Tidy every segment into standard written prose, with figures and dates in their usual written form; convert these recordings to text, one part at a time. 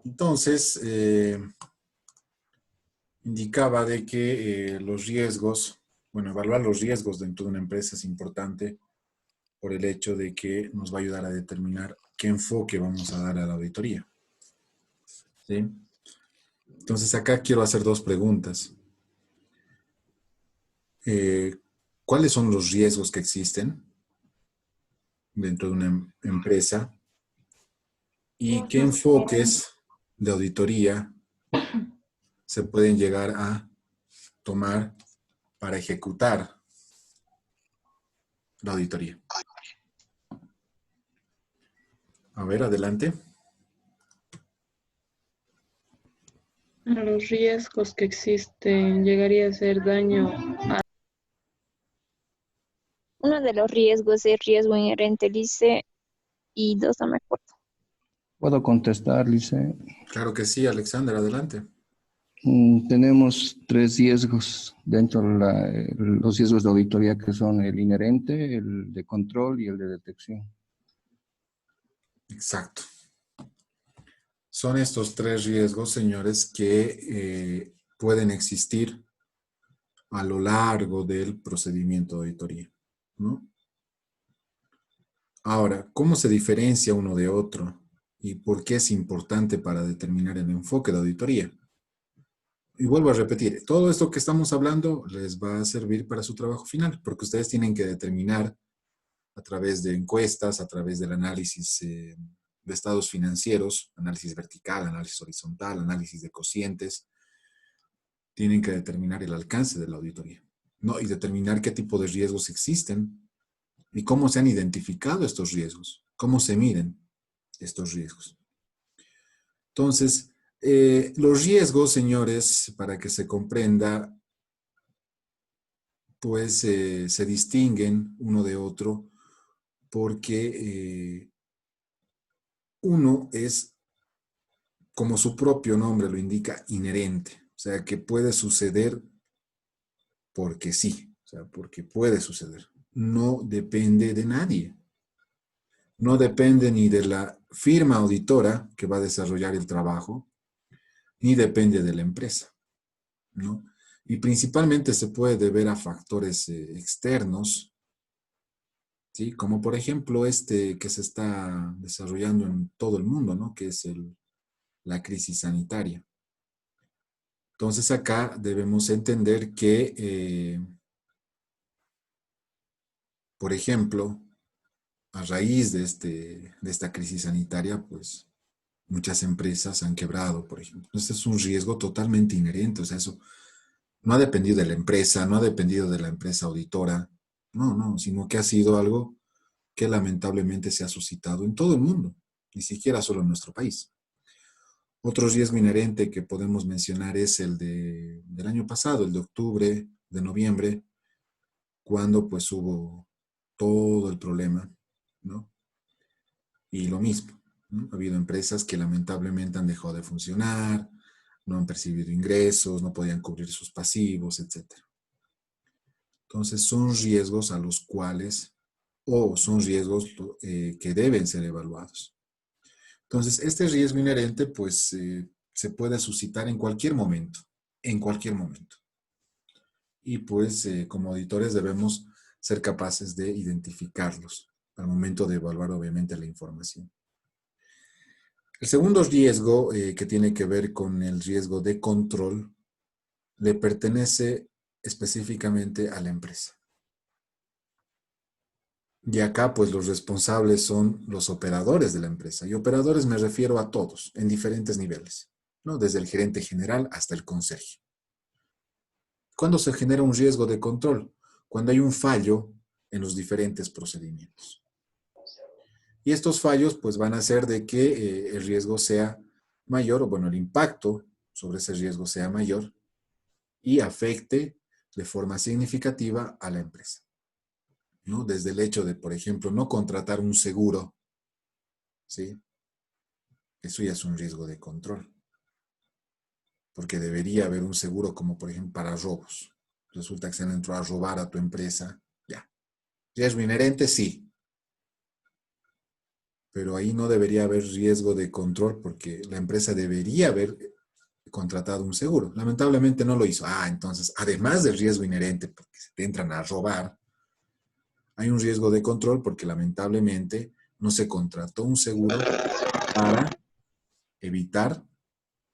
Entonces, indicaba de que los riesgos, bueno, evaluar los riesgos dentro de una empresa es importante por el hecho de que nos va a ayudar a determinar qué enfoque vamos a dar a la auditoría. ¿Sí? Entonces, acá quiero hacer dos preguntas. Eh, ¿Cuáles son los riesgos que existen dentro de una empresa? ¿Y qué enfoques de auditoría se pueden llegar a tomar para ejecutar la auditoría? A ver, adelante. Los riesgos que existen llegaría a ser daño. Uno de los riesgos es riesgo inherente, dice, y dos no me acuerdo. ¿Puedo contestar, Lice? Claro que sí, Alexander, adelante. Tenemos tres riesgos dentro de los riesgos de auditoría que son el inherente, el de control y el de detección. Exacto. Son estos tres riesgos, señores, que pueden existir a lo largo del procedimiento de auditoría, ¿no? Ahora, ¿cómo se diferencia uno de otro? ¿Y por qué es importante para determinar el enfoque de auditoría? Y vuelvo a repetir, todo esto que estamos hablando les va a servir para su trabajo final, porque ustedes tienen que determinar a través de encuestas, a través del análisis de estados financieros, análisis vertical, análisis horizontal, análisis de cocientes, tienen que determinar el alcance de la auditoría, ¿no? Y determinar qué tipo de riesgos existen y cómo se han identificado estos riesgos, cómo se miden estos riesgos. Entonces, los riesgos, señores, para que se comprenda, pues se distinguen uno de otro porque uno es, como su propio nombre lo indica, inherente, o sea, que puede suceder porque sí, o sea, porque puede suceder. No depende de nadie. No depende ni de la firma auditora que va a desarrollar el trabajo, ni depende de la empresa, ¿no? Y principalmente se puede deber a factores externos, ¿sí? Como por ejemplo este que se está desarrollando en todo el mundo, ¿no? Que es la crisis sanitaria. Entonces acá debemos entender que, por ejemplo, a raíz de esta crisis sanitaria, pues muchas empresas han quebrado, por ejemplo. Este es un riesgo totalmente inherente, o sea, eso no ha dependido de la empresa, no ha dependido de la empresa auditora, no, sino que ha sido algo que lamentablemente se ha suscitado en todo el mundo, ni siquiera solo en nuestro país. Otro riesgo inherente que podemos mencionar es el del año pasado, el de octubre, de noviembre, cuando pues hubo todo el problema, ¿no? Y lo mismo, ¿no? Ha habido empresas que lamentablemente han dejado de funcionar, no han percibido ingresos, no podían cubrir sus pasivos, etcétera. Entonces son riesgos a los cuales, o son riesgos que deben ser evaluados. Entonces, este riesgo inherente, pues, se puede suscitar en cualquier momento, en cualquier momento. Y pues, como auditores debemos ser capaces de identificarlos al momento de evaluar, obviamente, la información. El segundo riesgo, que tiene que ver con el riesgo de control, le pertenece específicamente a la empresa. Y acá, pues, los responsables son los operadores de la empresa. Y operadores me refiero a todos, en diferentes niveles, ¿no? Desde el gerente general hasta el conserje. ¿Cuándo se genera un riesgo de control? Cuando hay un fallo en los diferentes procedimientos. Y estos fallos, pues, van a hacer de que el riesgo sea mayor, o bueno, el impacto sobre ese riesgo sea mayor y afecte de forma significativa a la empresa, ¿no? Desde el hecho de, por ejemplo, no contratar un seguro, ¿sí? Eso ya es un riesgo de control, porque debería haber un seguro como, por ejemplo, para robos. Resulta que se han entrado a robar a tu empresa, ya. ¿Riesgo inherente? Sí. pero ahí no debería haber riesgo de control porque la empresa debería haber contratado un seguro. Lamentablemente no lo hizo. Entonces, además del riesgo inherente, porque se te entran a robar, hay un riesgo de control porque lamentablemente no se contrató un seguro para evitar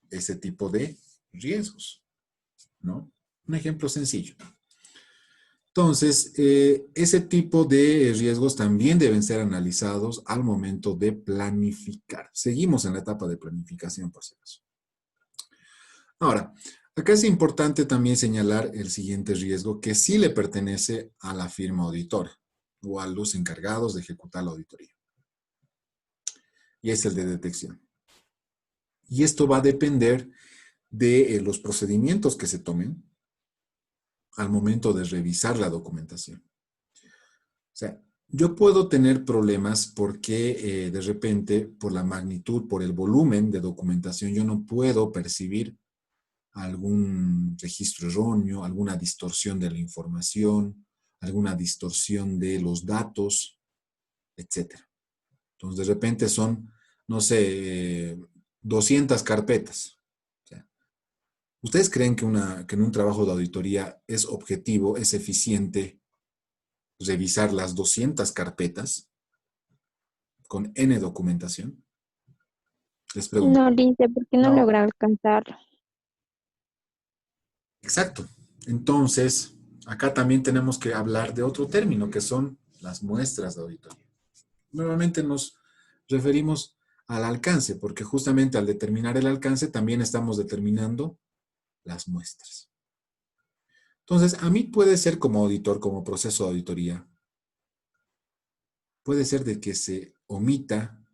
ese tipo de riesgos, ¿no? Un ejemplo sencillo. Entonces, ese tipo de riesgos también deben ser analizados al momento de planificar. Seguimos en la etapa de planificación, por si acaso. Ahora, acá es importante también señalar el siguiente riesgo que sí le pertenece a la firma auditora o a los encargados de ejecutar la auditoría. Y es el de detección. Y esto va a depender de los procedimientos que se tomen al momento de revisar la documentación. O sea, yo puedo tener problemas porque de repente, por la magnitud, por el volumen de documentación, yo no puedo percibir algún registro erróneo, alguna distorsión de la información, alguna distorsión de los datos, etc. Entonces, de repente son, no sé, 200 carpetas. O sea, ¿ustedes creen que en un trabajo de auditoría es objetivo, es eficiente revisar las 200 carpetas con N documentación? Les pregunto. No, Lince, ¿por qué no No, logra alcanzarlo? Exacto. Entonces, acá también tenemos que hablar de otro término, que son las muestras de auditoría. Nuevamente nos referimos al alcance, porque justamente al determinar el alcance también estamos determinando las muestras. Entonces, a mí puede ser como auditor, como proceso de auditoría, puede ser de que se omita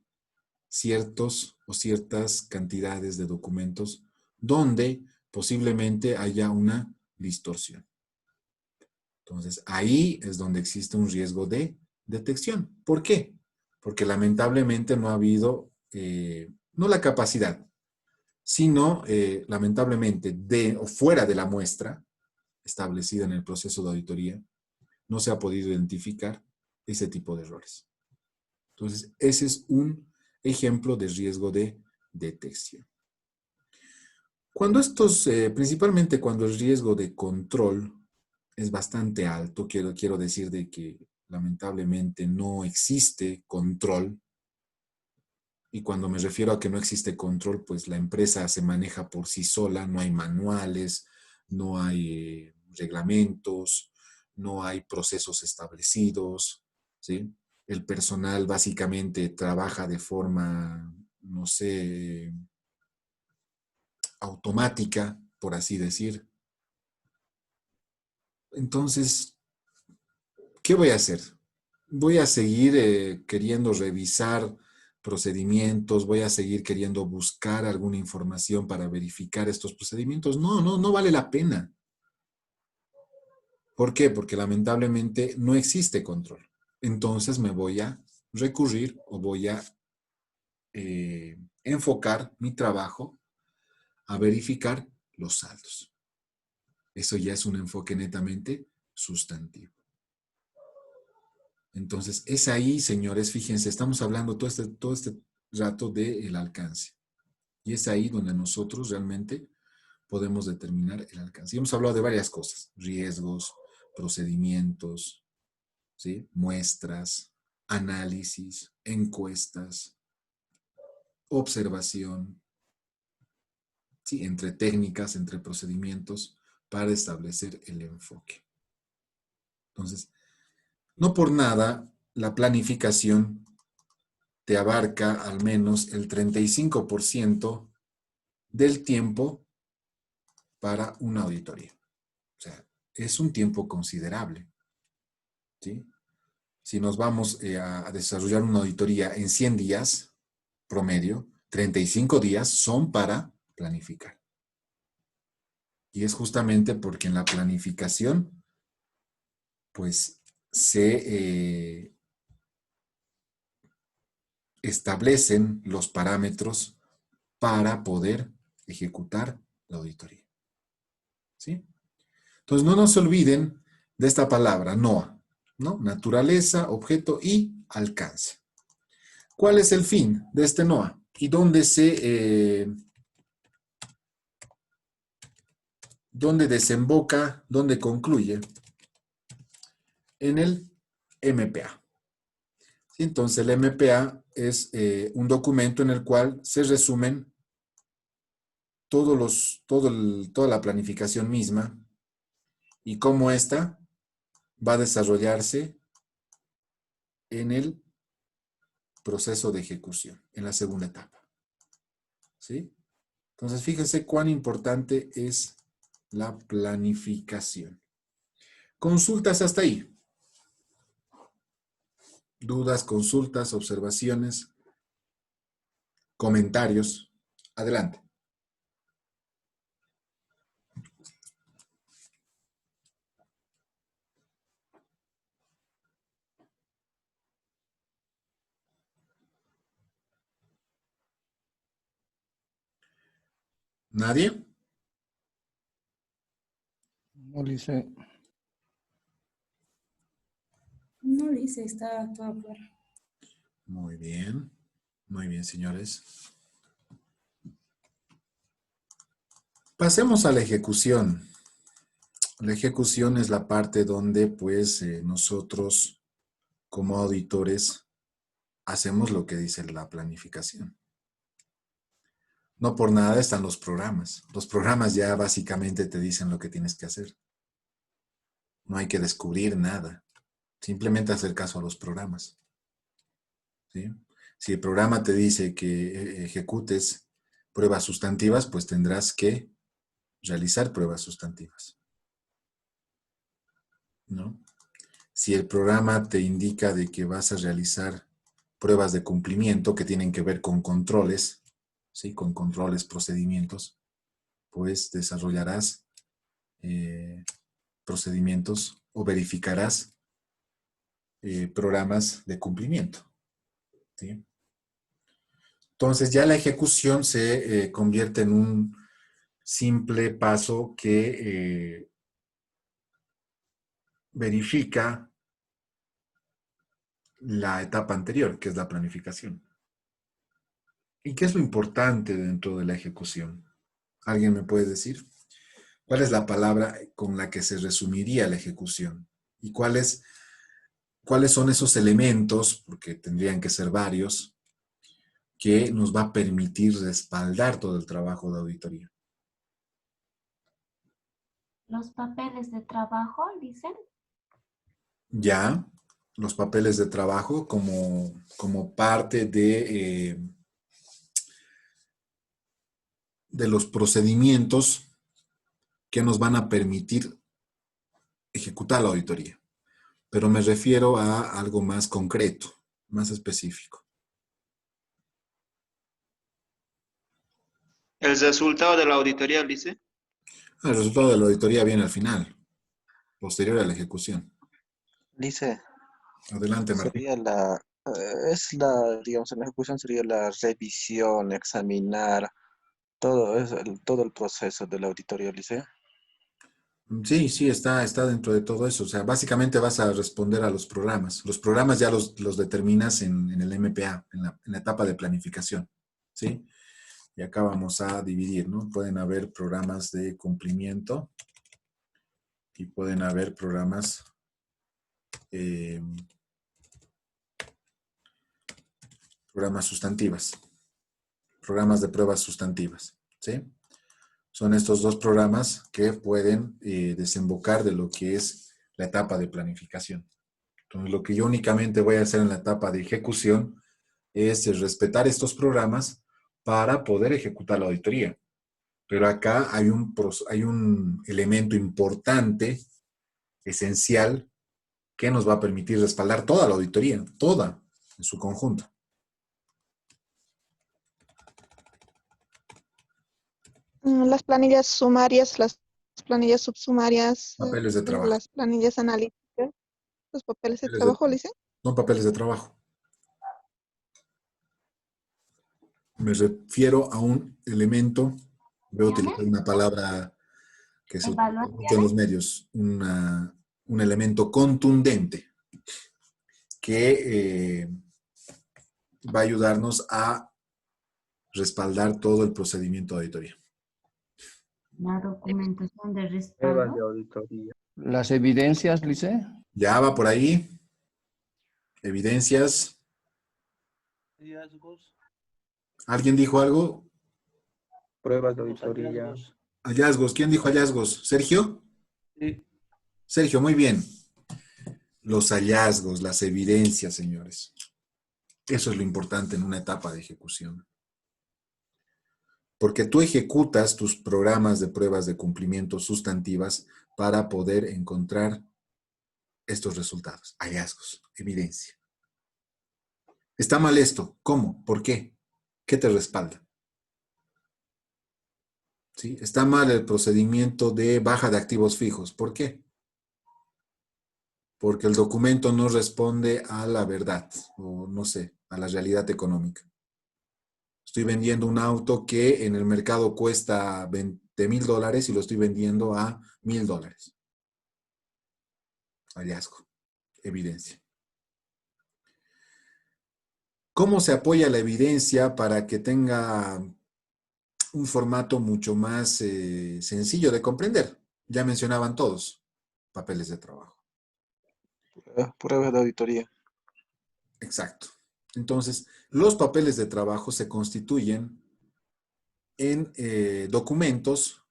ciertos o ciertas cantidades de documentos donde posiblemente haya una distorsión. Entonces, ahí es donde existe un riesgo de detección. ¿Por qué? Porque lamentablemente no ha habido, no la capacidad, sino lamentablemente de o fuera de la muestra establecida en el proceso de auditoría, no se ha podido identificar ese tipo de errores. Entonces, ese es un ejemplo de riesgo de detección. Cuando principalmente cuando el riesgo de control es bastante alto, quiero decir de que lamentablemente no existe control, y cuando me refiero a que no existe control, pues la empresa se maneja por sí sola, no hay manuales, no hay reglamentos, no hay procesos establecidos, ¿sí? El personal básicamente trabaja de forma, no sé, automática, por así decir. Entonces, ¿qué voy a hacer? Voy a seguir queriendo revisar procedimientos, voy a seguir queriendo buscar alguna información para verificar estos procedimientos. No vale la pena. ¿Por qué? Porque lamentablemente no existe control. Entonces me voy a recurrir o voy a enfocar mi trabajo a verificar los saldos. Eso ya es un enfoque netamente sustantivo. Entonces, es ahí, señores, fíjense, estamos hablando todo este rato del alcance. Y es ahí donde nosotros realmente podemos determinar el alcance. Y hemos hablado de varias cosas, riesgos, procedimientos, ¿sí? Muestras, análisis, encuestas, observación, ¿sí? Entre técnicas, entre procedimientos, para establecer el enfoque. Entonces, no por nada la planificación te abarca al menos el 35% del tiempo para una auditoría. O sea, es un tiempo considerable, ¿sí? Si nos vamos a desarrollar una auditoría en 100 días promedio, 35 días son para planificar. Y es justamente porque en la planificación, pues, se establecen los parámetros para poder ejecutar la auditoría. ¿Sí? Entonces, no nos olviden de esta palabra, NOA, ¿no? Naturaleza, objeto y alcance. ¿Cuál es el fin de este NOA? ¿Y dónde desemboca, dónde concluye? En el MPA. ¿Sí? Entonces, el MPA es un documento en el cual se resumen toda la planificación misma y cómo ésta va a desarrollarse en el proceso de ejecución, en la segunda etapa. ¿Sí? Entonces, fíjense cuán importante es la planificación. Consultas hasta ahí. Dudas, consultas, observaciones, comentarios. Adelante. ¿Nadie? No le hice. No lo hice, está todo claro. Muy bien. Muy bien, señores. Pasemos a la ejecución. La ejecución es la parte donde, pues, nosotros, como auditores, hacemos lo que dice la planificación. No por nada están los programas. Los programas ya básicamente te dicen lo que tienes que hacer. No hay que descubrir nada. Simplemente hacer caso a los programas. ¿Sí? Si el programa te dice que ejecutes pruebas sustantivas, pues tendrás que realizar pruebas sustantivas. ¿No? Si el programa te indica de que vas a realizar pruebas de cumplimiento que tienen que ver con controles, ¿sí? Con controles, procedimientos, pues desarrollarás procedimientos o verificarás programas de cumplimiento. ¿Sí? Entonces ya la ejecución se convierte en un simple paso que verifica la etapa anterior, que es la planificación. ¿Y qué es lo importante dentro de la ejecución? ¿Alguien me puede decir? ¿Cuál es la palabra con la que se resumiría la ejecución? ¿Y cuáles son esos elementos, porque tendrían que ser varios, que nos va a permitir respaldar todo el trabajo de auditoría? Los papeles de trabajo, dicen. Ya, los papeles de trabajo como parte de los procedimientos que nos van a permitir ejecutar la auditoría. Pero me refiero a algo más concreto, más específico. El resultado de la auditoría, dice. El resultado de la auditoría viene al final, posterior a la ejecución. Dice, Adelante, Martín. sería digamos, en la ejecución sería la revisión, examinar, todo eso, todo el proceso de la auditoría, dice. Sí, está dentro de todo eso. O sea, básicamente vas a responder a los programas. Los programas ya los determinas en el MPA, en la etapa de planificación. ¿Sí? Y acá vamos a dividir, ¿no? Pueden haber programas de cumplimiento y pueden haber programas sustantivas, programas de pruebas sustantivas, ¿sí? Son estos dos programas que pueden desembocar de lo que es la etapa de planificación. Entonces, lo que yo únicamente voy a hacer en la etapa de ejecución es respetar estos programas para poder ejecutar la auditoría. Pero acá hay un elemento importante, esencial, que nos va a permitir respaldar toda la auditoría, toda, en su conjunto. Las planillas sumarias, las planillas subsumarias, Papeles de trabajo. las planillas analíticas, los papeles de Papeles trabajo, ¿le dicen? Son papeles de trabajo. Me refiero a un elemento, voy a utilizar una palabra que se utiliza mucho en los medios, un elemento contundente que va a ayudarnos a respaldar todo el procedimiento de auditoría. La documentación de Pruebas respaldo. de auditoría. Las evidencias, Lice. Ya va por ahí. Evidencias. Hallazgos. ¿Alguien dijo algo? Pruebas de auditoría. Hallazgos. ¿Quién dijo hallazgos? ¿Sergio? Sí. Sergio, muy bien. Los hallazgos, las evidencias, señores. Eso es lo importante en una etapa de ejecución. Porque tú ejecutas tus programas de pruebas de cumplimiento sustantivas para poder encontrar estos resultados, hallazgos, evidencia. ¿Está mal esto? ¿Cómo? ¿Por qué? ¿Qué te respalda? ¿Sí? Está mal el procedimiento de baja de activos fijos. ¿Por qué? Porque el documento no responde a la verdad, o no sé, a la realidad económica. Estoy vendiendo un auto que en el mercado cuesta $20,000 y lo estoy vendiendo a $1,000. Hallazgo, evidencia. ¿Cómo se apoya la evidencia para que tenga un formato mucho más sencillo de comprender? Ya mencionaban todos, papeles de trabajo. Pruebas de auditoría. Exacto. Entonces, los papeles de trabajo se constituyen en documentos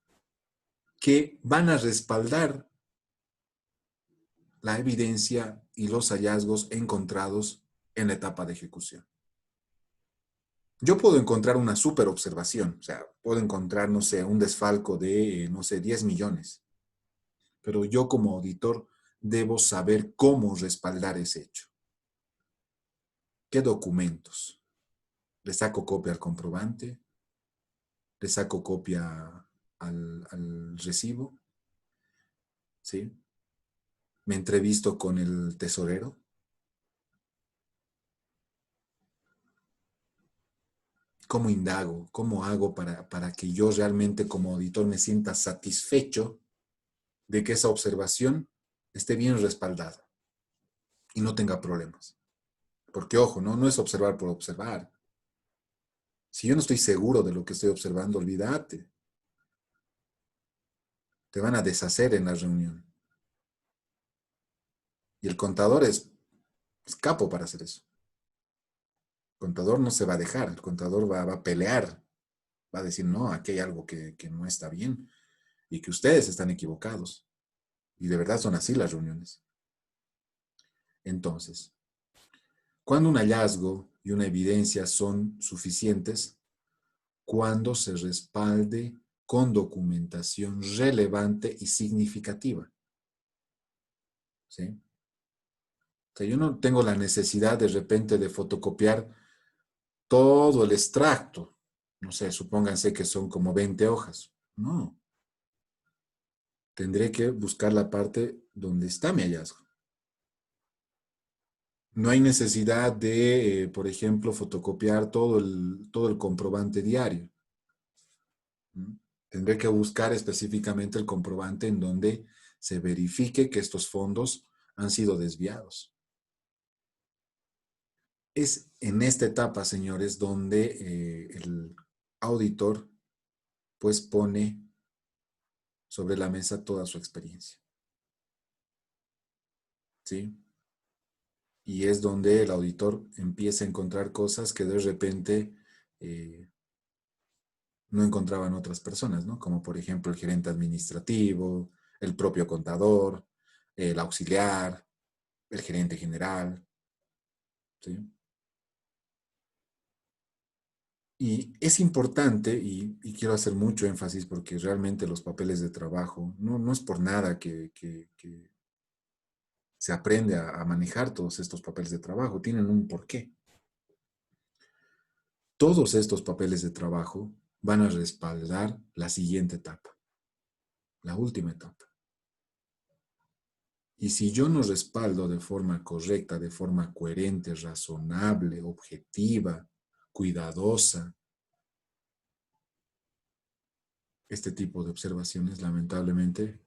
que van a respaldar la evidencia y los hallazgos encontrados en la etapa de ejecución. Yo puedo encontrar una super observación, o sea, puedo encontrar, no sé, un desfalco de, no sé, 10 millones. Pero yo como auditor debo saber cómo respaldar ese hecho. ¿Qué documentos? ¿Le saco copia al comprobante? ¿Le saco copia al recibo? ¿Sí? ¿Me entrevisto con el tesorero? ¿Cómo indago? ¿Cómo hago para que yo realmente como auditor me sienta satisfecho de que esa observación esté bien respaldada y no tenga problemas? Porque, ojo, no es observar por observar. Si yo no estoy seguro de lo que estoy observando, olvídate. Te van a deshacer en la reunión. Y el contador es capo para hacer eso. El contador no se va a dejar, el contador va a pelear. Va a decir, no, aquí hay algo que no está bien y que ustedes están equivocados. Y de verdad son así las reuniones. Entonces, cuando un hallazgo y una evidencia son suficientes, cuando se respalde con documentación relevante y significativa. ¿Sí? O sea, yo no tengo la necesidad de repente de fotocopiar todo el extracto. No sé, supónganse que son como 20 hojas. No. Tendré que buscar la parte donde está mi hallazgo. No hay necesidad de, por ejemplo, fotocopiar todo el comprobante diario. ¿Mm? Tendré que buscar específicamente el comprobante en donde se verifique que estos fondos han sido desviados. Es en esta etapa, señores, donde el auditor pues pone sobre la mesa toda su experiencia. ¿Sí? Y es donde el auditor empieza a encontrar cosas que de repente no encontraban otras personas, ¿no? Como por ejemplo el gerente administrativo, el propio contador, el auxiliar, el gerente general, ¿sí? Y es importante, y quiero hacer mucho énfasis porque realmente los papeles de trabajo, no es por nada que se aprende a manejar todos estos papeles de trabajo, tienen un porqué. Todos estos papeles de trabajo van a respaldar la siguiente etapa, la última etapa. Y si yo no respaldo de forma correcta, de forma coherente, razonable, objetiva, cuidadosa, este tipo de observaciones, lamentablemente,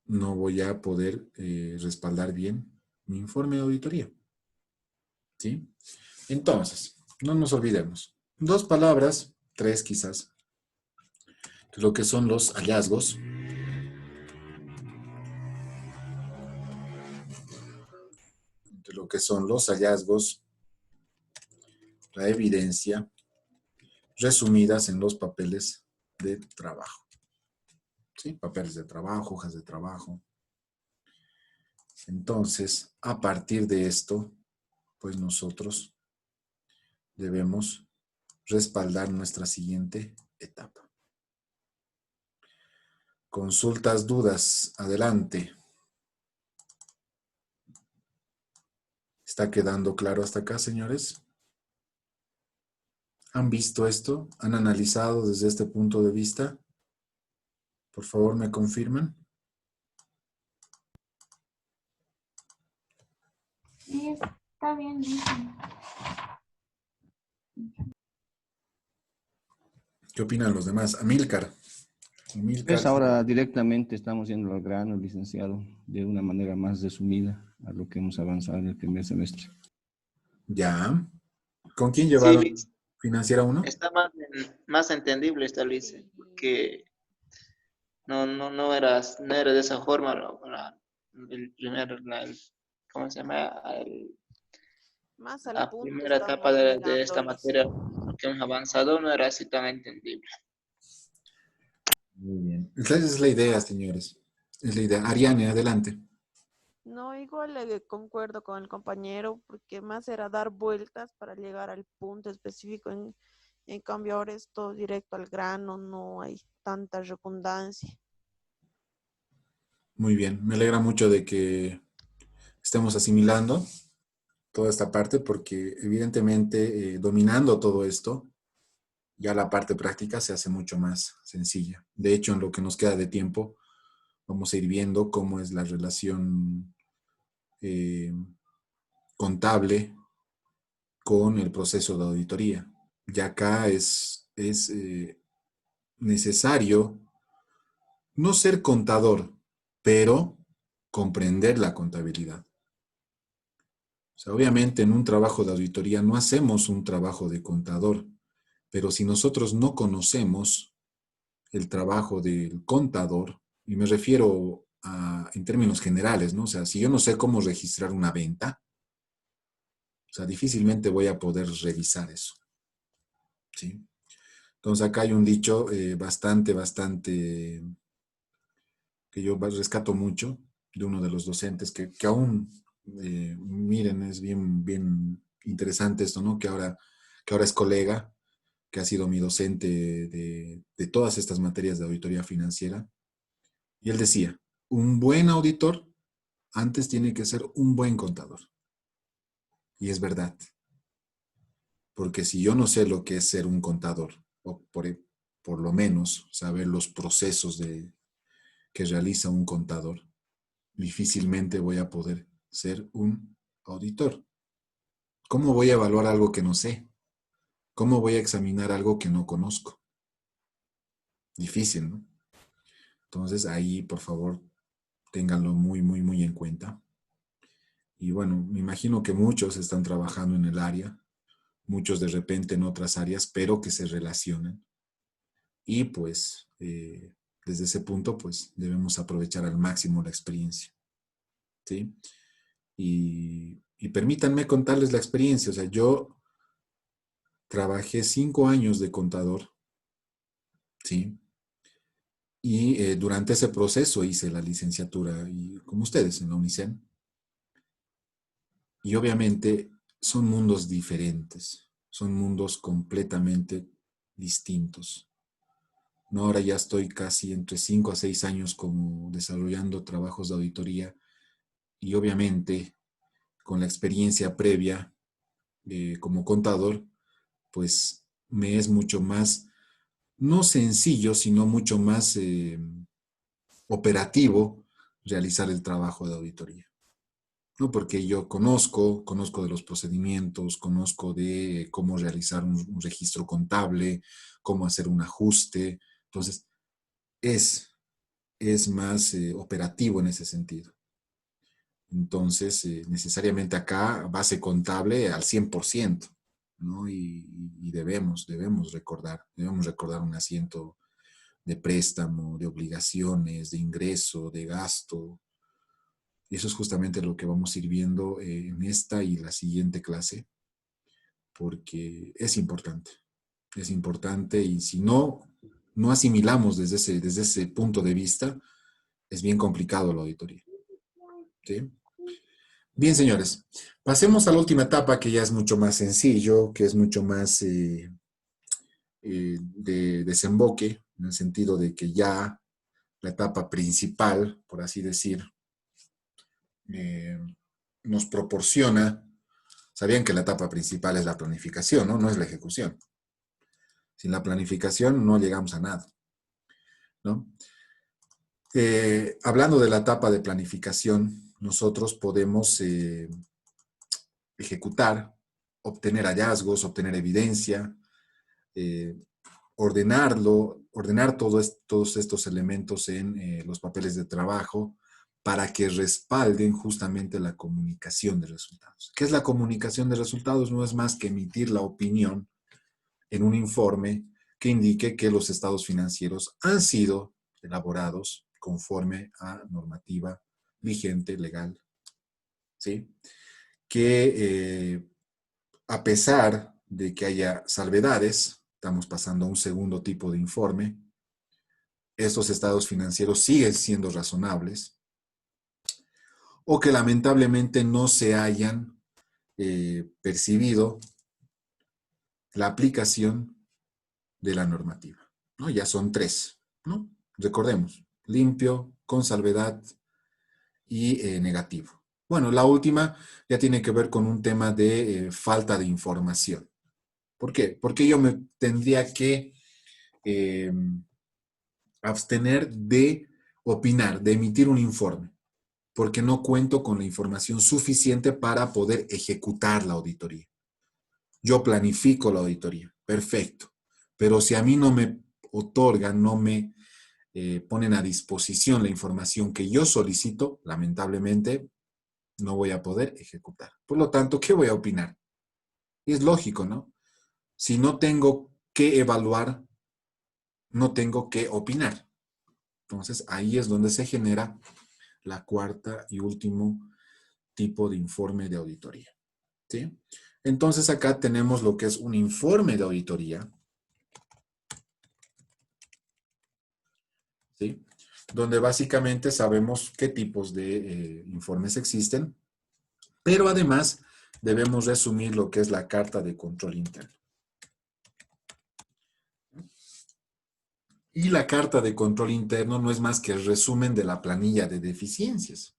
no voy a poder respaldar bien mi informe de auditoría. ¿Sí? Entonces, no nos olvidemos. 2 palabras, 3 quizás, de lo que son los hallazgos. De lo que son los hallazgos, la evidencia, resumidas en los papeles de trabajo. ¿Sí? Papeles de trabajo, hojas de trabajo. Entonces, a partir de esto, pues nosotros debemos respaldar nuestra siguiente etapa. Consultas, dudas, adelante. ¿Está quedando claro hasta acá, señores? ¿Han visto esto? ¿Han analizado desde este punto de vista? Por favor, ¿me confirman? Sí, está bien, dice. ¿Qué opinan los demás? Amílcar. Pues ahora directamente estamos yendo al grano, licenciado, de una manera más resumida a lo que hemos avanzado en el primer semestre. Ya. ¿Con quién Sí, llevaron Liz, financiera 1? está más entendible esta Liz, que no era de esa forma el primer, ¿cómo se llama? Más al La punto primera etapa estamos de mirando, esta Liz. materia que hemos avanzado no era así tan entendible. Muy bien. Esa es la idea, señores. Es la idea. Ariane, adelante. No, igual concuerdo con el compañero, porque más era dar vueltas para llegar al punto específico. En cambio, ahora es todo directo al grano, no hay tanta redundancia. Muy bien. Me alegra mucho de que estemos asimilando toda esta parte porque evidentemente dominando todo esto, ya la parte práctica se hace mucho más sencilla. De hecho, en lo que nos queda de tiempo, vamos a ir viendo cómo es la relación contable con el proceso de auditoría. Ya acá es necesario no ser contador, pero comprender la contabilidad. O sea, obviamente en un trabajo de auditoría no hacemos un trabajo de contador, pero si nosotros no conocemos el trabajo del contador, y me refiero en términos generales, ¿no? O sea, si yo no sé cómo registrar una venta, o sea, difícilmente voy a poder revisar eso, ¿sí? Entonces acá hay un dicho bastante que yo rescato mucho de uno de los docentes que aún, miren, es bien interesante esto, ¿no? Que ahora es colega, que ha sido mi docente de todas estas materias de auditoría financiera. Y él decía, un buen auditor antes tiene que ser un buen contador. Y es verdad. Porque si yo no sé lo que es ser un contador, o por lo menos saber los procesos que realiza un contador, difícilmente voy a poder ser un auditor. ¿Cómo voy a evaluar algo que no sé? ¿Cómo voy a examinar algo que no conozco? Difícil, ¿no? Entonces ahí, por favor, ténganlo muy en cuenta. Y bueno, me imagino que muchos están trabajando en el área, muchos de repente en otras áreas, pero que se relacionan. Y pues, desde ese punto, pues debemos aprovechar al máximo la experiencia. ¿Sí? Y permítanme contarles la experiencia. O sea, yo trabajé 5 años de contador, ¿sí? Y durante ese proceso hice la licenciatura, y, como ustedes, en la UNICEN. Y obviamente son mundos diferentes, son mundos completamente distintos. No, ahora ya estoy casi entre 5 a 6 años como desarrollando trabajos de auditoría y obviamente con la experiencia previa como contador, pues me es mucho más, no sencillo, sino mucho más operativo realizar el trabajo de auditoría. ¿No? Porque yo conozco de los procedimientos, conozco de cómo realizar un registro contable, cómo hacer un ajuste. Entonces, es más operativo en ese sentido. Entonces, necesariamente acá base contable al 100%, ¿no? Y debemos recordar un asiento de préstamo, de obligaciones, de ingreso, de gasto. Y eso es justamente lo que vamos a ir viendo en esta y la siguiente clase, porque es importante y si no asimilamos desde ese punto de vista, es bien complicado la auditoría. ¿Sí? Bien, señores, pasemos a la última etapa que ya es mucho más sencillo, que es mucho más de desemboque, en el sentido de que ya la etapa principal, por así decir, nos proporciona, sabían que la etapa principal es la planificación, ¿no? No es la ejecución. Sin la planificación no llegamos a nada, ¿no? Hablando de la etapa de planificación, nosotros podemos ejecutar, obtener hallazgos, obtener evidencia, ordenar todos estos elementos en los papeles de trabajo para que respalden justamente la comunicación de resultados. ¿Qué es la comunicación de resultados? No es más que emitir la opinión en un informe que indique que los estados financieros han sido elaborados conforme a normativa vigente, legal, ¿sí? Que a pesar de que haya salvedades, estamos pasando a un segundo tipo de informe, estos estados financieros siguen siendo razonables, o que lamentablemente no se hayan percibido la aplicación de la normativa, ¿no? Ya son 3, ¿no? Recordemos, limpio, con salvedad y negativo. Bueno, la última ya tiene que ver con un tema de falta de información. ¿Por qué? Porque yo me tendría que abstener de opinar, de emitir un informe, porque no cuento con la información suficiente para poder ejecutar la auditoría. Yo planifico la auditoría, perfecto, pero si a mí no me otorgan, no me ponen a disposición la información que yo solicito, lamentablemente no voy a poder ejecutar. Por lo tanto, ¿qué voy a opinar? Y es lógico, ¿no? Si no tengo que evaluar, no tengo que opinar. Entonces, ahí es donde se genera la cuarta y último tipo de informe de auditoría, ¿sí? Entonces, acá tenemos lo que es un informe de auditoría, ¿sí? Donde básicamente sabemos qué tipos de informes existen, pero además debemos resumir lo que es la carta de control interno. Y la carta de control interno no es más que el resumen de la planilla de deficiencias.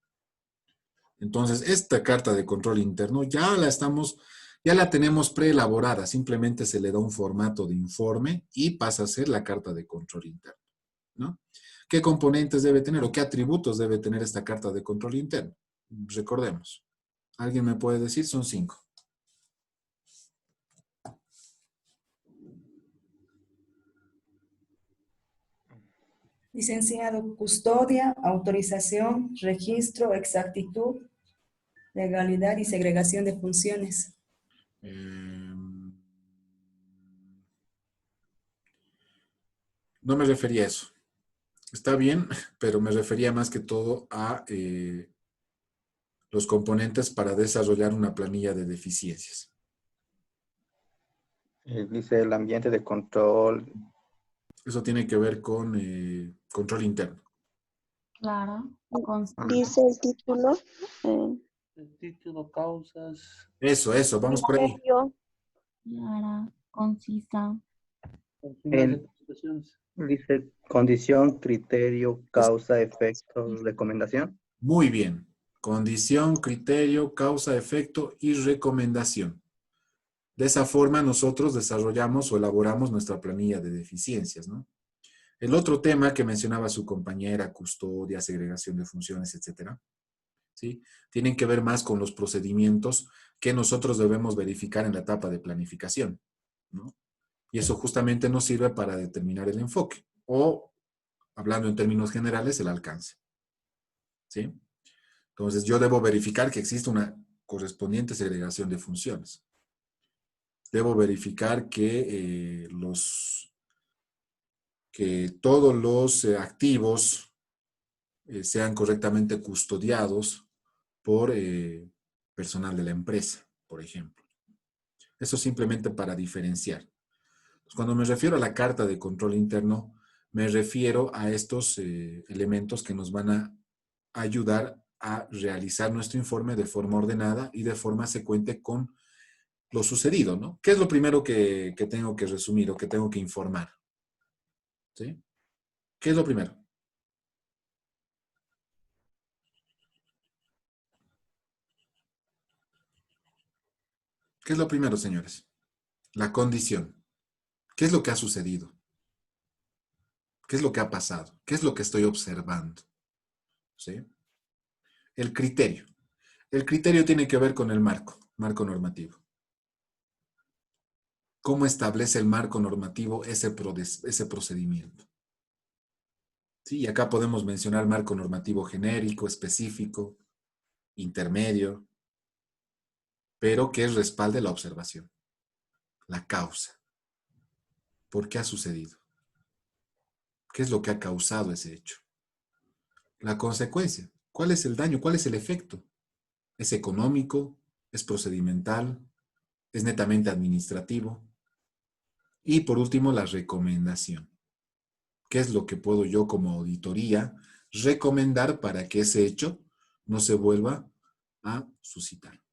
Entonces, esta carta de control interno ya la tenemos preelaborada, simplemente se le da un formato de informe y pasa a ser la carta de control interno, ¿no? ¿Qué componentes debe tener o qué atributos debe tener esta carta de control interno? Recordemos. ¿Alguien me puede decir? Son 5. Licenciado, custodia, autorización, registro, exactitud, legalidad y segregación de funciones. No me refería a eso. Está bien, pero me refería más que todo a los componentes para desarrollar una planilla de deficiencias. Dice el ambiente de control. Eso tiene que ver con control interno. Claro. Dice el título. El título, causas. Eso, vamos por ahí. Clara, concisa. Dice condición, criterio, causa, efecto, recomendación. Muy bien. Condición, criterio, causa, efecto y recomendación. De esa forma nosotros desarrollamos o elaboramos nuestra planilla de deficiencias, ¿no? El otro tema que mencionaba su compañera, custodia, segregación de funciones, etcétera, ¿sí? Tienen que ver más con los procedimientos que nosotros debemos verificar en la etapa de planificación, ¿no? Y eso justamente nos sirve para determinar el enfoque o, hablando en términos generales, el alcance, ¿sí? Entonces, yo debo verificar que existe una correspondiente segregación de funciones. Debo verificar que, todos los activos sean correctamente custodiados por personal de la empresa, por ejemplo. Eso simplemente para diferenciar. Cuando me refiero a la carta de control interno, me refiero a estos elementos que nos van a ayudar a realizar nuestro informe de forma ordenada y de forma secuente con lo sucedido, ¿no? ¿Qué es lo primero que tengo que resumir o que tengo que informar? ¿Sí? ¿Qué es lo primero? ¿Qué es lo primero, señores? La condición. ¿Qué es lo que ha sucedido? ¿Qué es lo que ha pasado? ¿Qué es lo que estoy observando? ¿Sí? El criterio. El criterio tiene que ver con el marco normativo. ¿Cómo establece el marco normativo ese procedimiento? Sí, y acá podemos mencionar marco normativo genérico, específico, intermedio, pero que respalde la observación, la causa. ¿Por qué ha sucedido? ¿Qué es lo que ha causado ese hecho? La consecuencia. ¿Cuál es el daño? ¿Cuál es el efecto? ¿Es económico? ¿Es procedimental? ¿Es netamente administrativo? Y por último, la recomendación. ¿Qué es lo que puedo yo como auditoría recomendar para que ese hecho no se vuelva a suscitar?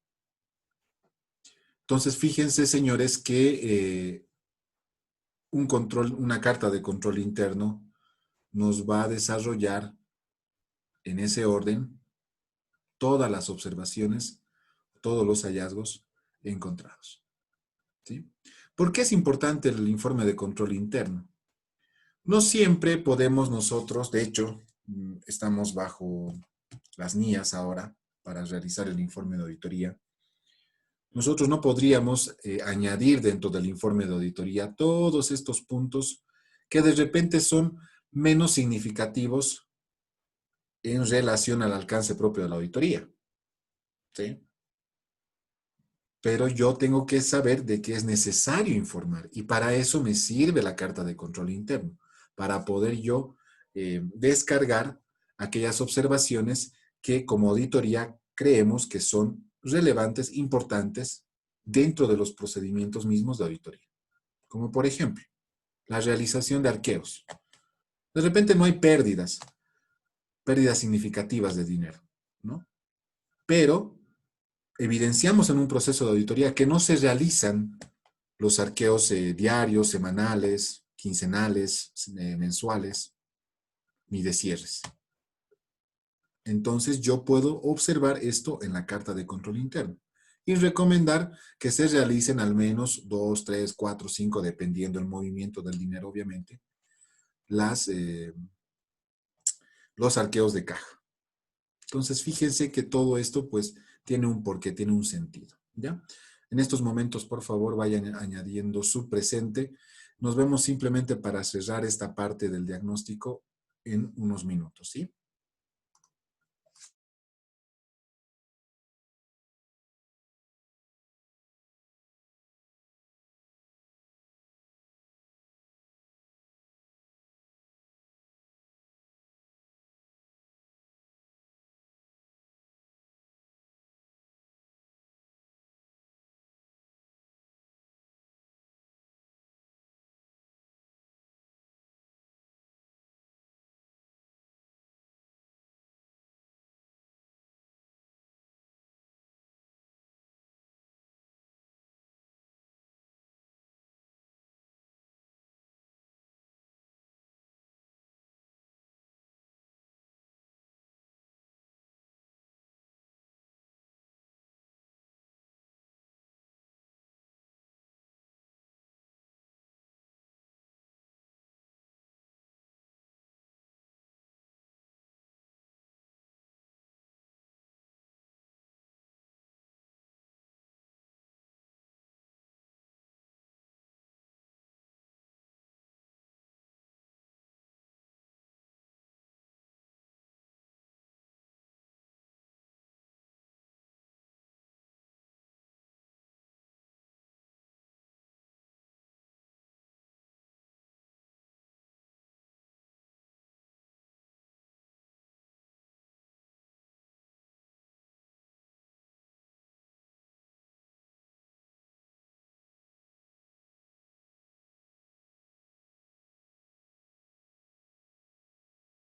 Entonces, fíjense, señores, que una carta de control interno nos va a desarrollar en ese orden todas las observaciones, todos los hallazgos encontrados. ¿Sí? ¿Por qué es importante el informe de control interno? No siempre podemos nosotros, de hecho, estamos bajo las NIAs ahora para realizar el informe de auditoría. Nosotros no podríamos añadir dentro del informe de auditoría todos estos puntos que de repente son menos significativos en relación al alcance propio de la auditoría. ¿Sí? Pero yo tengo que saber de qué es necesario informar y para eso me sirve la carta de control interno, para poder yo descargar aquellas observaciones que como auditoría creemos que son relevantes, importantes dentro de los procedimientos mismos de auditoría. Como por ejemplo, la realización de arqueos. De repente no hay pérdidas significativas de dinero, ¿no? Pero evidenciamos en un proceso de auditoría que no se realizan los arqueos diarios, semanales, quincenales, mensuales, ni de cierres. Entonces yo puedo observar esto en la carta de control interno y recomendar que se realicen al menos 2, 3, 4, 5, dependiendo del movimiento del dinero, obviamente, los arqueos de caja. Entonces, fíjense que todo esto, pues, tiene un porqué, tiene un sentido, ¿ya? En estos momentos, por favor, vayan añadiendo su presente. Nos vemos simplemente para cerrar esta parte del diagnóstico en unos minutos, ¿sí?